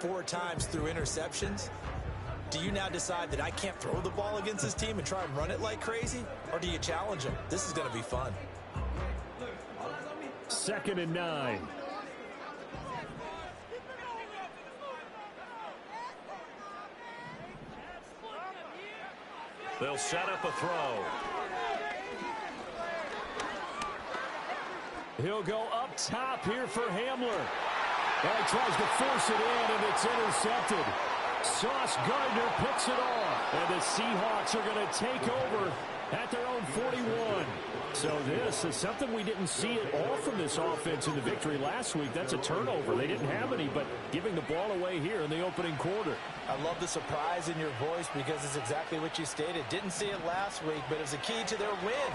4 times through interceptions, do you now decide that I can't throw the ball against this team and try and run it like crazy? Or do you challenge them? This is going to be fun. 2nd and 9. They'll set up a throw. He'll go up top here for Hamler. And he tries to force it in, and it's intercepted. Sauce Gardner picks it off. And the Seahawks are going to take over at their own 41. So this is something we didn't see at all from this offense in the victory last week. That's a turnover. They didn't have any, but giving the ball away here in the opening quarter. I love the surprise in your voice because it's exactly what you stated. Didn't see it last week, but it was a key to their win.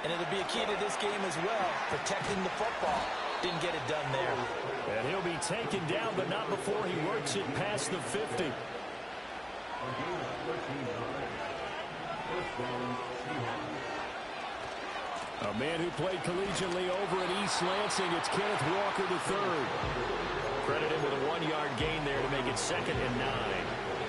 And it'll be a key to this game as well, protecting the football. Didn't get it done there. And he'll be taken down, but not before he works it past the 50. A man who played collegiately over at East Lansing, it's Kenneth Walker III. Credited with a 1-yard gain there to make it 2nd and 9.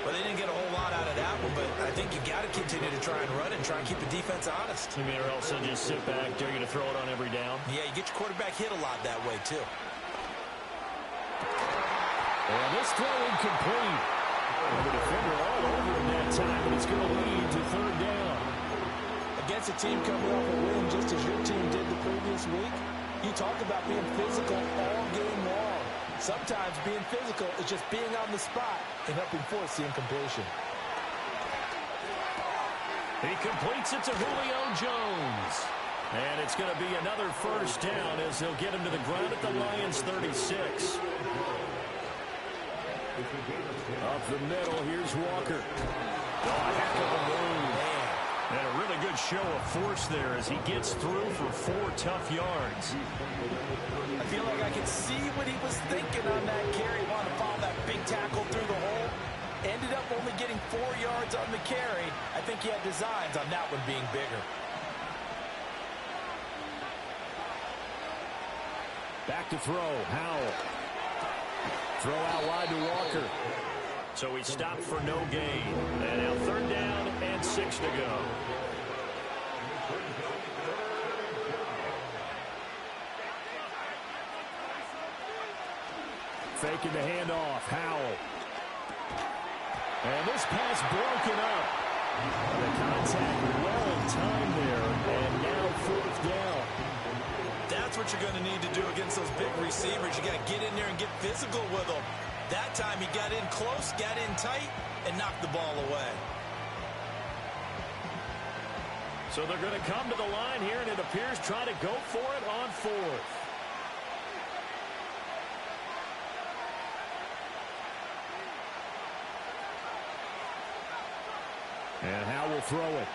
Well, they didn't get a whole lot out of that one, but I think you got to continue to try and run and try and keep the defense honest. You mean, or else they'll just sit back, dare you to throw it on every down? Yeah, you get your quarterback hit a lot that way, too. And this throw incomplete. And the defender all over him that time, but it's going to lead to 3rd down. Against a team coming off a win just as your team did the previous week, you talked about being physical all game long. Sometimes being physical is just being on the spot and helping force the incompletion. He completes it to Julio Jones. And it's going to be another 1st down as he'll get him to the ground at the Lions' 36. Up the middle, here's Walker. Oh, a heck of a move. And a really good show of force there as he gets through for 4 tough yards. I feel like I can see what he was thinking on that carry. Wanted to follow that big tackle through the hole. Ended up only getting 4 yards on the carry. I think he had designs on that one being bigger. Back to throw, Howell. Throw out wide to Walker. So he stopped for no gain. And now 3rd down and 6 to go. Faking the handoff, Howell. And this pass broken up. The contact well timed there, and now 4th down. That's what you're going to need to do against those big receivers. You got to get in there and get physical with them. That time he got in close, got in tight, and knocked the ball away. So they're going to come to the line here, and it appears trying to go for it on 4th. And Howe will throw it.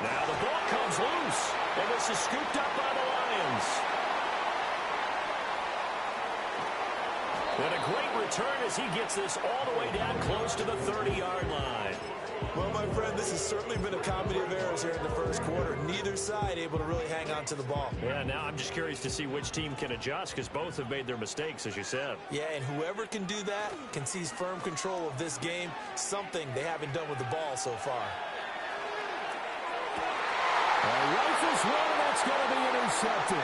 Now the ball comes loose, and this is scooped up by the Lions. And a great return as he gets this all the way down close to the 30-yard line. Well, my friend, this has certainly been a comedy of errors here in the first quarter. Neither side able to really hang on to the ball. Yeah, now I'm just curious to see which team can adjust because both have made their mistakes, as you said. Yeah, and whoever can do that can seize firm control of this game, something they haven't done with the ball so far. Rifles one, and that's going to be intercepted.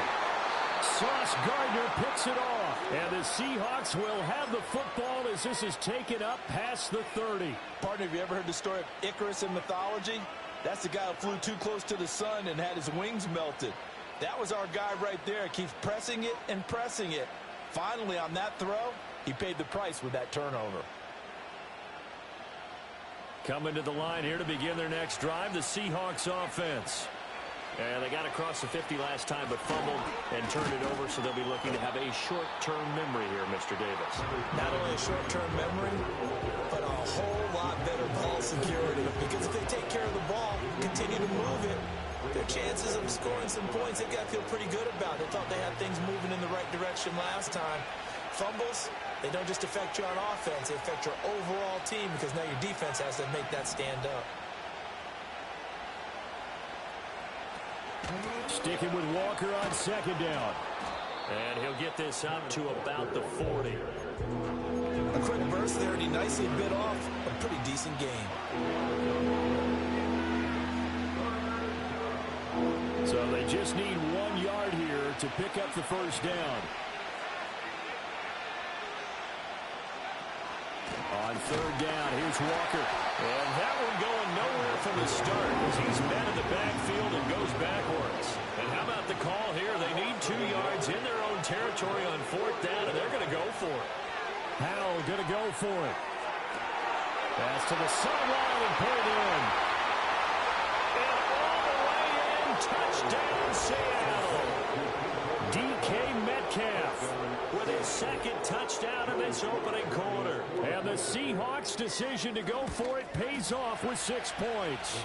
Sauce Gardner picks it off, and the Seahawks will have the football as this is taken up past the 30. Partner, have you ever heard the story of Icarus in mythology? That's the guy who flew too close to the sun and had his wings melted. That was our guy right there. Keeps pressing it and pressing it. Finally, on that throw, he paid the price with that turnover. Coming to the line here to begin their next drive, the Seahawks offense. And they got across the 50 last time, but fumbled and turned it over, so they'll be looking to have a short-term memory here, Mr. Davis. Not only a short-term memory, but a whole lot better ball security. Because if they take care of the ball, continue to move it, their chances of scoring some points, they've got to feel pretty good about. They thought they had things moving in the right direction last time. Fumbles, they don't just affect you on offense, they affect your overall team because now your defense has to make that stand up. Sticking with Walker on second down. And he'll get this up to about the 40. A quick burst there, and he nicely bit off a pretty decent game. So they just need 1 yard here to pick up the first down. On third down, here's Walker. And that one going nowhere from the start as he's met in the backfield and goes backwards. And how about the call here? They need 2 yards in their own territory on fourth down, and they're going to go for it. Howell going to go for it. Pass to the sideline and put it in. And all the way in, touchdown Seattle. DK Metcalf with his second touchdown of this opening quarter. And the Seahawks' decision to go for it pays off with 6 points.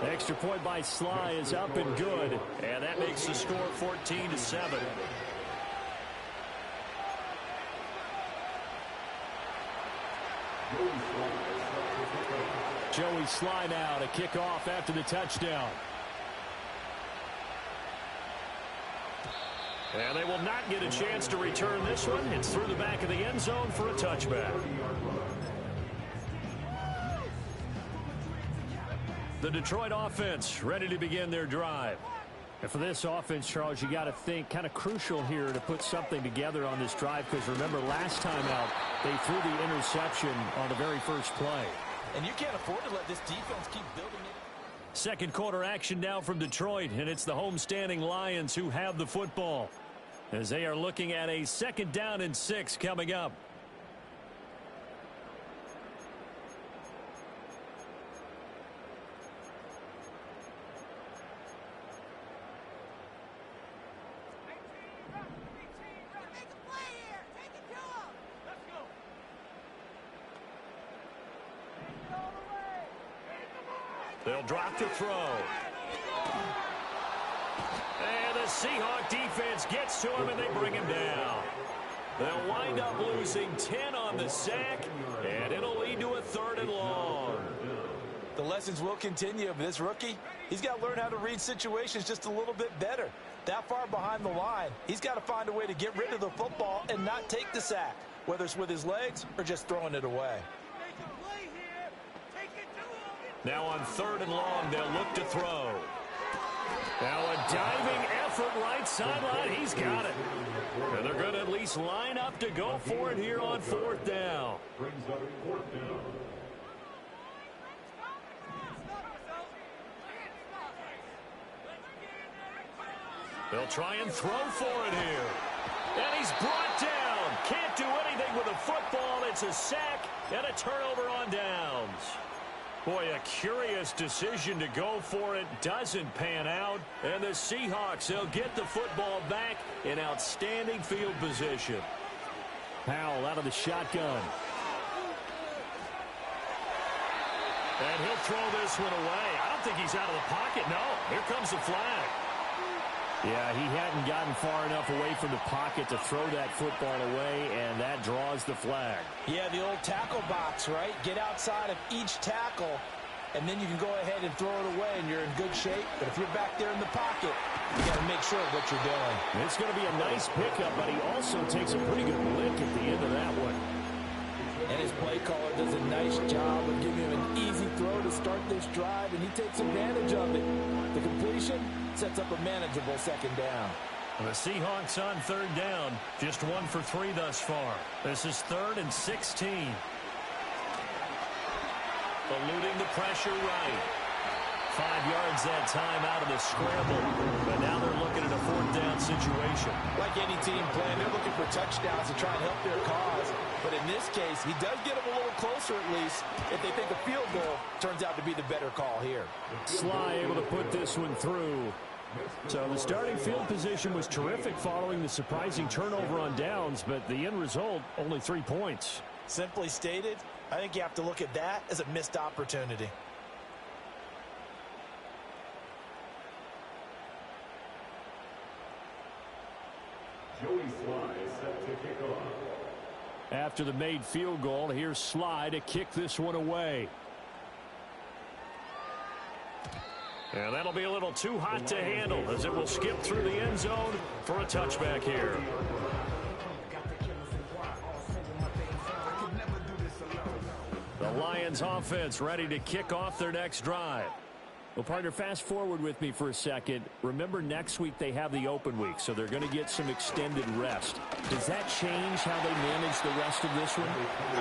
Extra point by Sly is up and good. And that makes the score 14-7. Joey Sly now to kick off after the touchdown. And they will not get a chance to return this one. It's through the back of the end zone for a touchback. The Detroit offense ready to begin their drive. And for this offense, Charles, you got to think kind of crucial here to put something together on this drive, because remember last time out they threw the interception on the very first play. And you can't afford to let this defense keep building it. Second quarter action now from Detroit, and it's the homestanding Lions who have the football as they are looking at a 2nd down and 6 coming up. They'll drop to throw. And the Seahawk defense gets to him, and they bring him down. They'll wind up losing 10 on the sack, and it'll lead to a 3rd and long. The lessons will continue, but this rookie, he's got to learn how to read situations just a little bit better. That far behind the line, he's got to find a way to get rid of the football and not take the sack, whether it's with his legs or just throwing it away. Now on 3rd and long, they'll look to throw. Now a diving effort right sideline. He's got it. And they're going to at least line up to go for it here on 4th down. They'll try and throw for it here. And he's brought down. Can't do anything with a football. It's a sack and a turnover on downs. Boy, a curious decision to go for it. Doesn't pan out. And the Seahawks, they'll get the football back in outstanding field position. Powell out of the shotgun. And he'll throw this one away. I don't think he's out of the pocket. No, here comes the flag. Yeah, he hadn't gotten far enough away from the pocket to throw that football away, and that draws the flag. Yeah, the old tackle box, right? Get outside of each tackle, and then you can go ahead and throw it away, and you're in good shape. But if you're back there in the pocket, you got to make sure of what you're doing. It's going to be a nice pickup, but he also takes a pretty good lick at the end of that one. And his play caller does a nice job of giving him an easy throw to start this drive, and he takes advantage of it. The completion sets up a manageable 2nd down. The Seahawks on 3rd down, just 1 for 3 thus far. This is 3rd and 16. Eluding the pressure right. 5 yards that time out of the scramble. But now they're looking at a 4th down situation. Like any team playing, they're looking for touchdowns to try and help their cause. But in this case, he does get them a little closer at least. If they think a field goal turns out to be the better call here. Sly able to put this one through. So the starting field position was terrific following the surprising turnover on downs, but the end result, only 3 points. Simply stated, I think you have to look at that as a missed opportunity. Joey Sly is set to kick off. After the made field goal, here's Sly to kick this one away. And that'll be a little too hot to handle as it will skip through the end zone for a touchback here. The Lions offense ready to kick off their next drive. Well, partner, fast forward with me for a second. Remember, next week they have the open week, so they're going to get some extended rest. Does that change how they manage the rest of this one?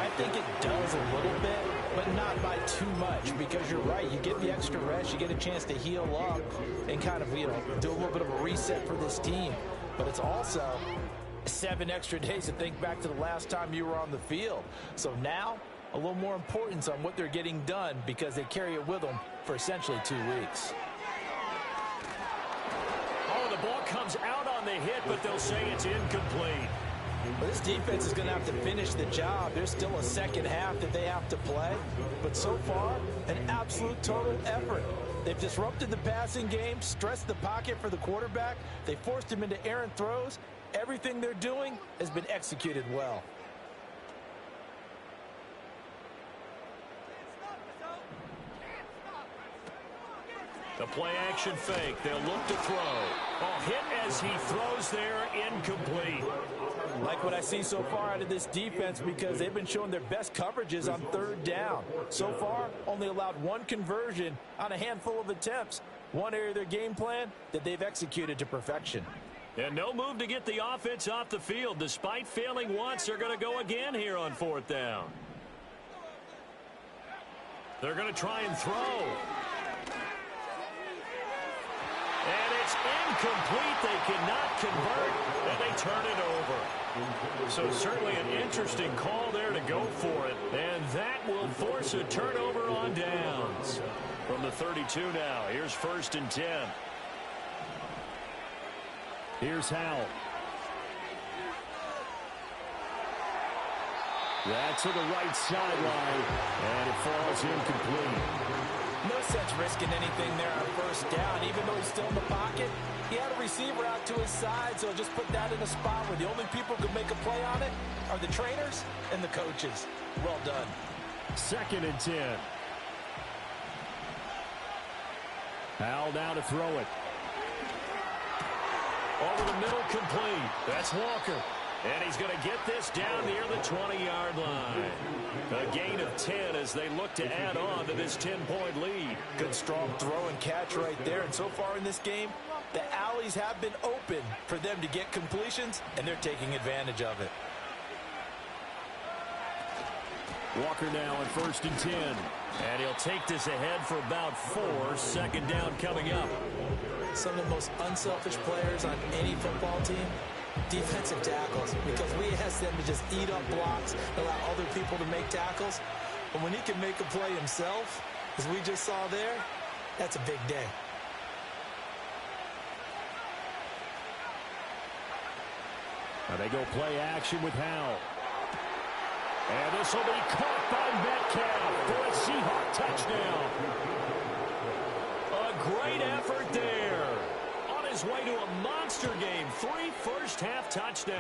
I think it does a little bit, but not by too much, because you're right. You get the extra rest, you get a chance to heal up and kind of, do a little bit of a reset for this team. But it's also 7 extra days to think back to the last time you were on the field. So now, a little more importance on what they're getting done because they carry it with them for essentially 2 weeks. Oh, the ball comes out on the hit, but they'll say it's incomplete. Well, this defense is going to have to finish the job. There's still a second half that they have to play. But so far, an absolute total effort. They've disrupted the passing game, stressed the pocket for the quarterback. They forced him into errant throws. Everything they're doing has been executed well. The play action fake. They'll look to throw. Oh, hit as he throws there, incomplete. Like what I see so far out of this defense because they've been showing their best coverages on 3rd down. So far, only allowed 1 conversion on a handful of attempts. One area of their game plan that they've executed to perfection. And no move to get the offense off the field. Despite failing once, they're going to go again here on 4th down. They're going to try and throw. And it's incomplete. They cannot convert, and they turn it over. So certainly an interesting call there to go for it. And that will force a turnover on downs. From the 32 now, here's 1st and 10. Here's Howell. That's to the right sideline, and it falls incomplete. No sense risking anything there on 1st down. Even though he's still in the pocket, he had a receiver out to his side, so just put that in a spot where the only people who can make a play on it are the trainers and the coaches. Well done. 2nd and 10. Howell now to throw it. Over the middle, complete. That's Walker. And he's going to get this down near the 20-yard line. A gain of 10 as they look to add on to this 10-point lead. Good strong throw and catch right there. And so far in this game, the alleys have been open for them to get completions, and they're taking advantage of it. Walker now on 1st and 10. And he'll take this ahead for about 4. 2nd down coming up. Some of the most unselfish players on any football team, defensive tackles, because we ask them to just eat up blocks, allow other people to make tackles. But when he can make a play himself, as we just saw there, that's a big day. Now they go play action with Howell. And this will be caught by Metcalf for a Seahawk touchdown. A great effort there. On his way to a monster game. 3 first-half touchdowns.